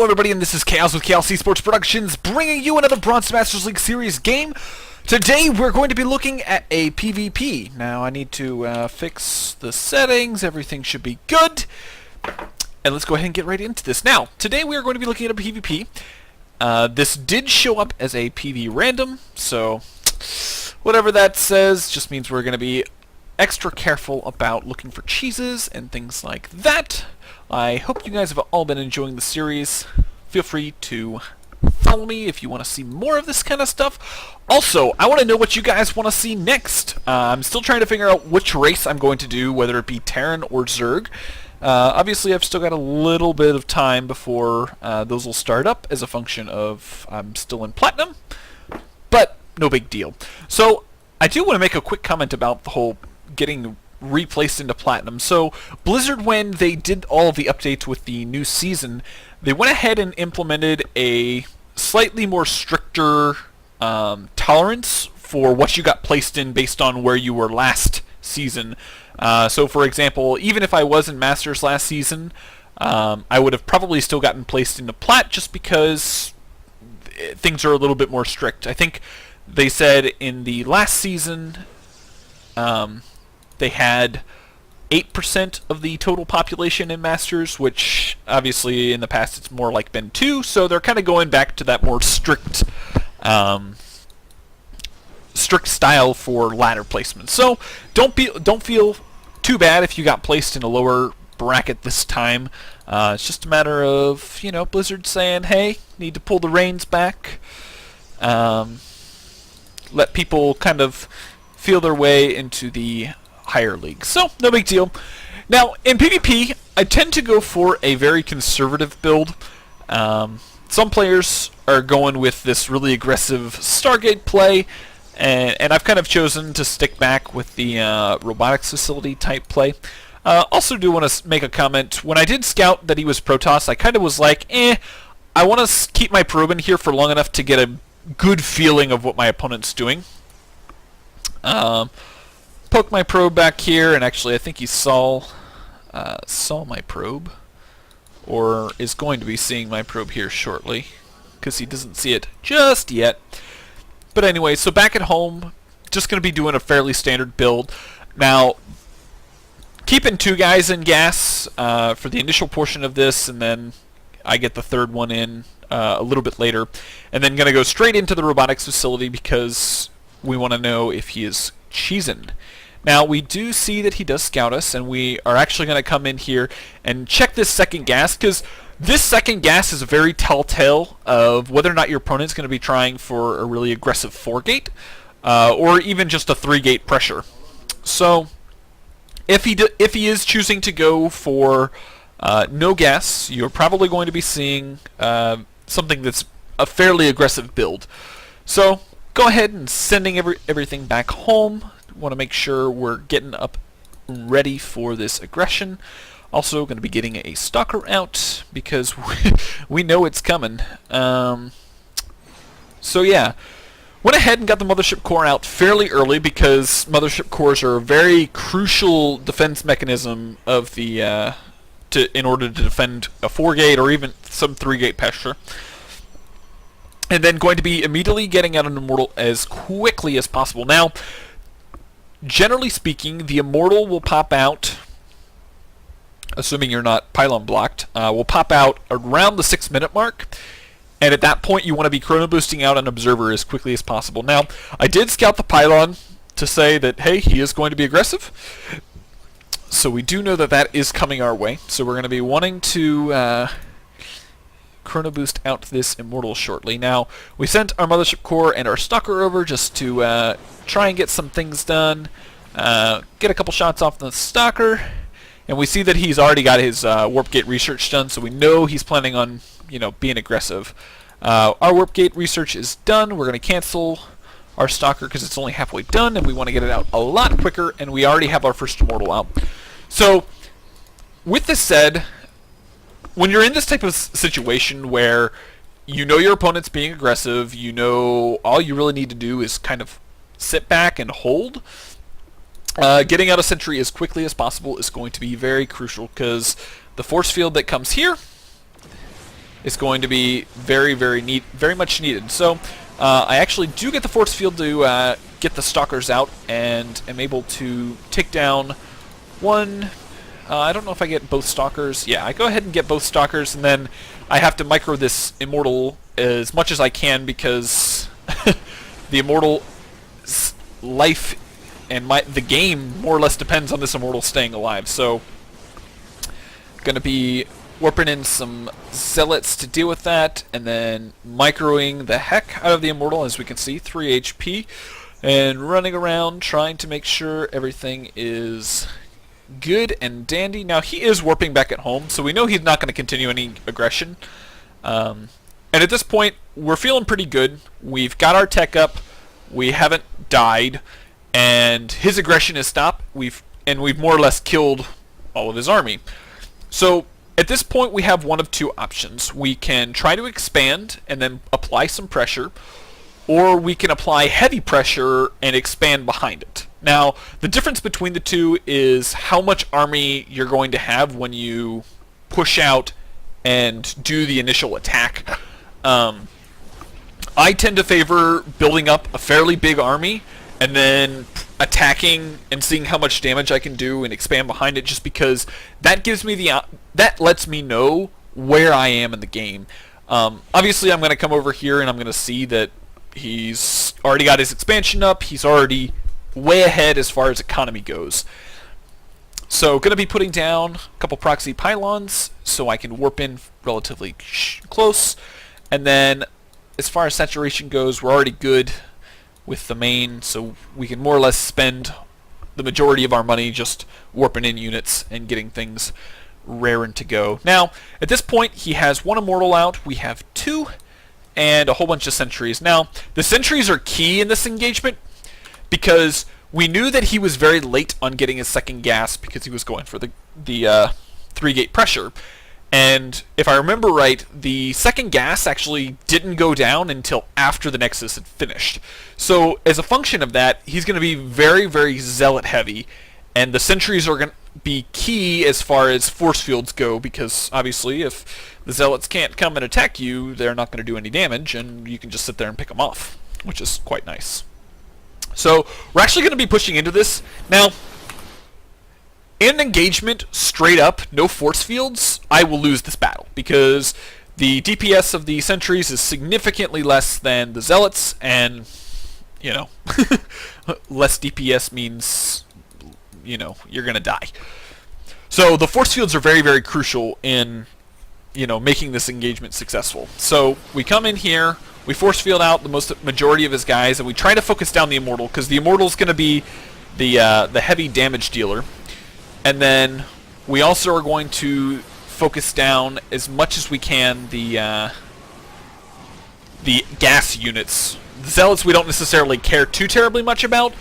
everybody, and this is Chaos with Chaos Esports Productions, bringing you another Bronze Masters League Series game. Today, we're going to be looking at a PvP. Now, I need to fix the settings. Everything should be good. And let's go ahead and get right into this. Now, today we are going to be looking at a PvP. This did show up as a PV random, so whatever that says just means we're going to be extra careful about looking for cheeses and things like that. I hope you guys have all been enjoying the series. Feel free to follow me if you want to see more of this kind of stuff. Also, I want to know what you guys want to see next. I'm still trying to figure out which race I'm going to do, whether it be Terran or Zerg. Obviously, I've still got a little bit of time before those will start up as a function of I'm still in Platinum, but no big deal. So, I do want to make a quick comment about the whole getting replaced into Platinum. So Blizzard, when they did all of the updates with the new season, they went ahead and implemented a slightly more stricter tolerance for what you got placed in based on where you were last season. So for example, even if I was in Masters last season, I would have probably still gotten placed into Plat just because things are a little bit more strict. I think they said in the last season they had 8% of the total population in Masters, which obviously in the past it's more like been 2, so they're kind of going back to that more strict style for ladder placement. So don't feel too bad if you got placed in a lower bracket this time. It's just a matter of, you know, Blizzard saying, hey, need to pull the reins back. Let people kind of feel their way into the higher leagues. So, no big deal. Now, in PvP, I tend to go for a very conservative build. Some players are going with this really aggressive Stargate play, and I've kind of chosen to stick back with the robotics facility type play. Also do want to make a comment. When I did scout that he was Protoss, I kind of was like, I want to keep my probe in here for long enough to get a good feeling of what my opponent's doing. Poke my probe back here, and actually I think he saw my probe, or is going to be seeing my probe here shortly, because he doesn't see it just yet. But anyway, so back at home, just going to be doing a fairly standard build. Now, keeping 2 guys in gas for the initial portion of this, and then I get the third one in a little bit later, and then going to go straight into the robotics facility because we want to know if he is cheesing. Now, we do see that he does scout us, and we are actually going to come in here and check this second gas, because this second gas is a very telltale of whether or not your opponent's going to be trying for a really aggressive 4-gate, or even just a 3-gate pressure. So, if he is choosing to go for no gas, you're probably going to be seeing something that's a fairly aggressive build. So, go ahead and sending everything back home. Want to make sure we're getting up ready for this aggression. Also going to be getting a stalker out because we know it's coming. So yeah, went ahead and got the mothership core out fairly early because mothership cores are a very crucial defense mechanism of the in order to defend a 4-gate or even some 3-gate pressure. And then going to be immediately getting out an immortal as quickly as possible. Now, generally speaking, the immortal will pop out, assuming you're not pylon blocked, will pop out around the 6-minute mark. And at that point, you want to be chrono boosting out an observer as quickly as possible. Now, I did scout the pylon to say that, hey, he is going to be aggressive. So we do know that that is coming our way. So we're going to be wanting to chrono boost out this immortal shortly. Now, we sent our mothership core and our stalker over just to try and get some things done, get a couple shots off the stalker, and we see that he's already got his warp gate research done, so we know he's planning on, you know, being aggressive. Our warp gate research is done. We're going to cancel our stalker because it's only halfway done, and we want to get it out a lot quicker, and we already have our first immortal out. So, with this said, when you're in this type of situation where you know your opponent's being aggressive, you know all you really need to do is kind of sit back and hold, getting out a sentry as quickly as possible is going to be very crucial because the force field that comes here is going to be very much needed. So I actually do get the force field to get the stalkers out, and am able to take down one. I don't know if I get both stalkers. Yeah, I go ahead and get both stalkers, and then I have to micro this immortal as much as I can, because the immortal's life and the game more or less depends on this immortal staying alive. So gonna be warping in some zealots to deal with that, and then microing the heck out of the immortal, as we can see, 3 HP, and running around trying to make sure everything is good and dandy. Now he is warping back at home, so we know he's not going to continue any aggression. And at this point, we're feeling pretty good. We've got our tech up. We haven't died, and his aggression has stopped. We've more or less killed all of his army. So at this point, we have one of two options. We can try to expand and then apply some pressure, or we can apply heavy pressure and expand behind it. Now, the difference between the two is how much army you're going to have when you push out and do the initial attack. I tend to favor building up a fairly big army and then attacking and seeing how much damage I can do and expand behind it, just because that gives me that lets me know where I am in the game. Obviously, I'm going to come over here and I'm going to see that he's already got his expansion up. He's already way ahead as far as economy goes. So going to be putting down a couple proxy pylons so I can warp in relatively close. And then as far as saturation goes, we're already good with the main, so we can more or less spend the majority of our money just warping in units and getting things raring to go. Now, at this point, he has one immortal out. We have two and a whole bunch of sentries. Now, the sentries are key in this engagement, because we knew that he was very late on getting his second gas because he was going for the 3-gate pressure. And if I remember right, the second gas actually didn't go down until after the Nexus had finished. So as a function of that, he's going to be very zealot heavy, and the sentries are going to be key as far as force fields go, because obviously if the zealots can't come and attack you, they're not going to do any damage, and you can just sit there and pick them off, which is quite nice. So we're actually going to be pushing into this. Now, in an engagement, straight up, no force fields, I will lose this battle, because the DPS of the sentries is significantly less than the zealots, and, you know, less DPS means, you know, you're going to die. So the force fields are very crucial in, you know, making this engagement successful. So we come in here, we force field out the majority of his guys, and we try to focus down the immortal, because the immortal's going to be the heavy damage dealer. And then we also are going to focus down as much as we can the gas units. The zealots we don't necessarily care too terribly much about,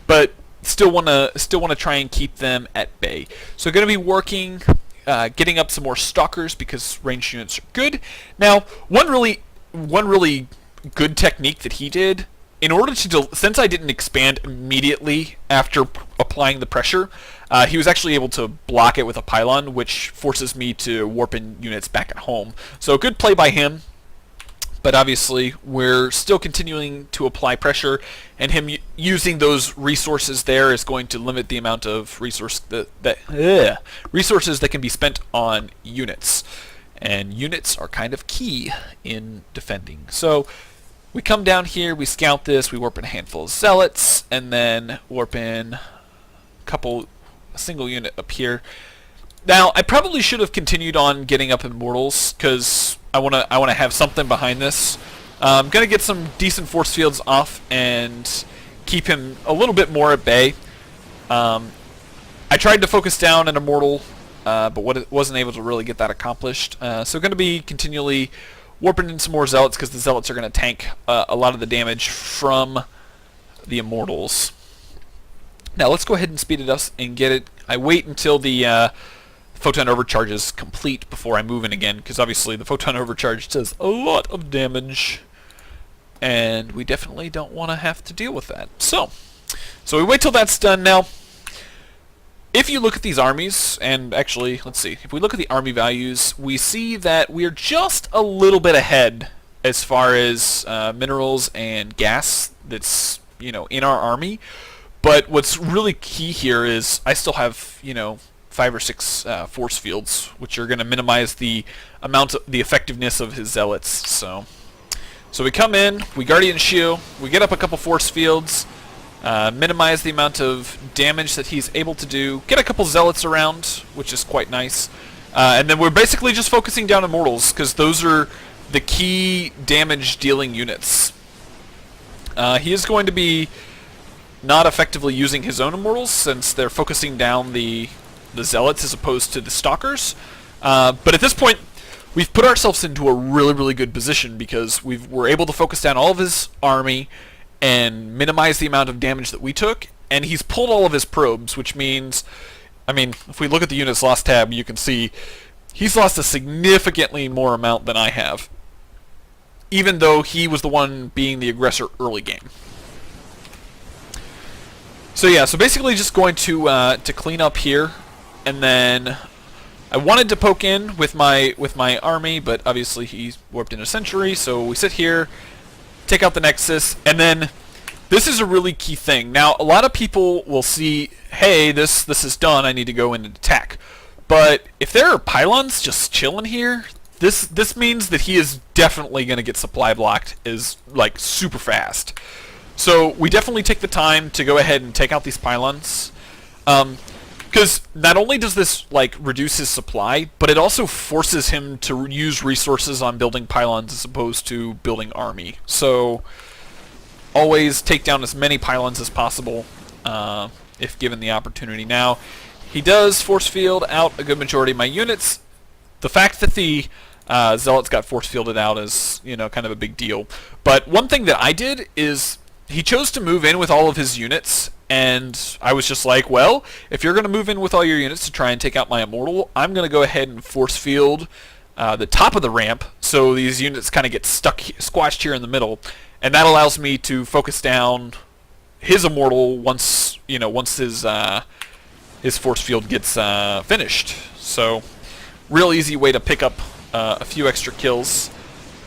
but still want to try and keep them at bay. So going to be working, getting up some more stalkers, because ranged units are good. Now, one really good technique that he did, in order to since I didn't expand immediately after applying the pressure, he was actually able to block it with a pylon, which forces me to warp in units back at home. So good play by him, but obviously we're still continuing to apply pressure, and him using those resources there is going to limit the amount of resources that can be spent on units. And units are kind of key in defending. So we come down here, we scout this, we warp in a handful of zealots, and then warp in a single unit up here. Now, I probably should have continued on getting up immortals, because I wanna have something behind this. I'm gonna get some decent force fields off and keep him a little bit more at bay. I tried to focus down an immortal, but wasn't able to really get that accomplished. So going to be continually warping in some more zealots, because the zealots are going to tank a lot of the damage from the immortals. Now let's go ahead and speed it up and get it. I wait until the photon overcharge is complete before I move in again, because obviously the photon overcharge does a lot of damage, and we definitely don't want to have to deal with that. So we wait till that's done. Now, if you look at these armies, and actually, let's see, if we look at the army values, we see that we're just a little bit ahead as far as minerals and gas that's, in our army. But what's really key here is I still have, 5 or 6 force fields, which are going to minimize the effectiveness of his zealots. So we come in, we Guardian Shield, we get up a couple force fields, minimize the amount of damage that he's able to do, get a couple zealots around, which is quite nice, and then we're basically just focusing down immortals, because those are the key damage dealing units. He is going to be not effectively using his own immortals, since they're focusing down the zealots as opposed to the stalkers, but at this point we've put ourselves into a really, really good position, because we're able to focus down all of his army and minimize the amount of damage that we took, and he's pulled all of his probes, which means, if we look at the units lost tab, you can see he's lost a significantly more amount than I have, even though he was the one being the aggressor early game. So yeah, so basically just going to clean up here, and then I wanted to poke in with my army, but obviously he's warped in a century, so we sit here, take out the Nexus, and then this is a really key thing. Now, a lot of people will see, hey, this is done, I need to go in and attack. But if there are pylons just chilling here, this means that he is definitely going to get supply blocked like super fast. So we definitely take the time to go ahead and take out these pylons. Because not only does this reduce his supply, but it also forces him to use resources on building pylons as opposed to building army. So always take down as many pylons as possible if given the opportunity. Now, he does force field out a good majority of my units. The fact that the zealots got force fielded out is kind of a big deal. But one thing that I did is he chose to move in with all of his units, and I was just like, well, if you're going to move in with all your units to try and take out my immortal, I'm going to go ahead and force field the top of the ramp, so these units kind of get squashed here in the middle, and that allows me to focus down his immortal once his force field gets finished. So, real easy way to pick up a few extra kills.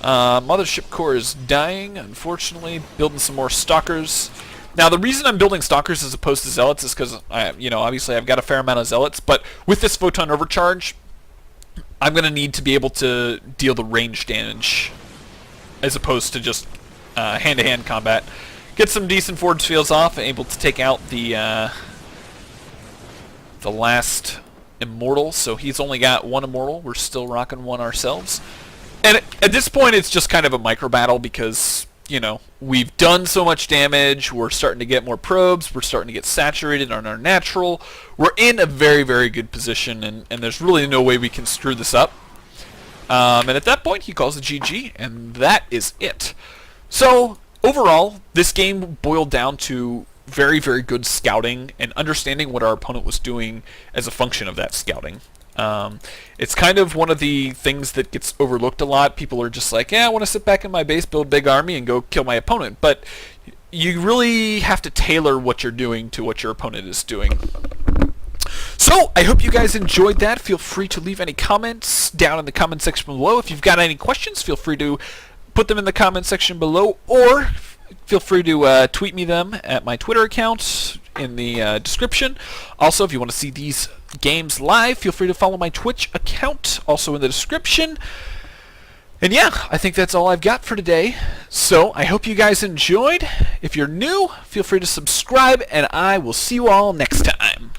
Mothership core is dying, unfortunately. Building some more stalkers. Now, the reason I'm building stalkers as opposed to zealots is because, obviously I've got a fair amount of zealots, but with this photon overcharge, I'm going to need to be able to deal the range damage as opposed to just hand-to-hand combat. Get some decent force fields off, able to take out the last immortal, so he's only got one immortal. We're still rocking one ourselves. And at this point, it's just kind of a micro battle because, we've done so much damage. We're starting to get more probes. We're starting to get saturated on our natural. We're in a very, very good position, and there's really no way we can screw this up. And at that point, he calls it GG, and that is it. So, overall, this game boiled down to very, very good scouting and understanding what our opponent was doing as a function of that scouting. It's kind of one of the things that gets overlooked a lot. People are just like, yeah, I want to sit back in my base, build a big army, and go kill my opponent. But you really have to tailor what you're doing to what your opponent is doing. So, I hope you guys enjoyed that. Feel free to leave any comments down in the comment section below. If you've got any questions, feel free to put them in the comment section below, or feel free to tweet me them at my Twitter account in the description. Also, if you want to see these games live, feel free to follow my Twitch account, also in the description. And yeah, I think that's all I've got for today. So, I hope you guys enjoyed. If you're new, feel free to subscribe, and I will see you all next time.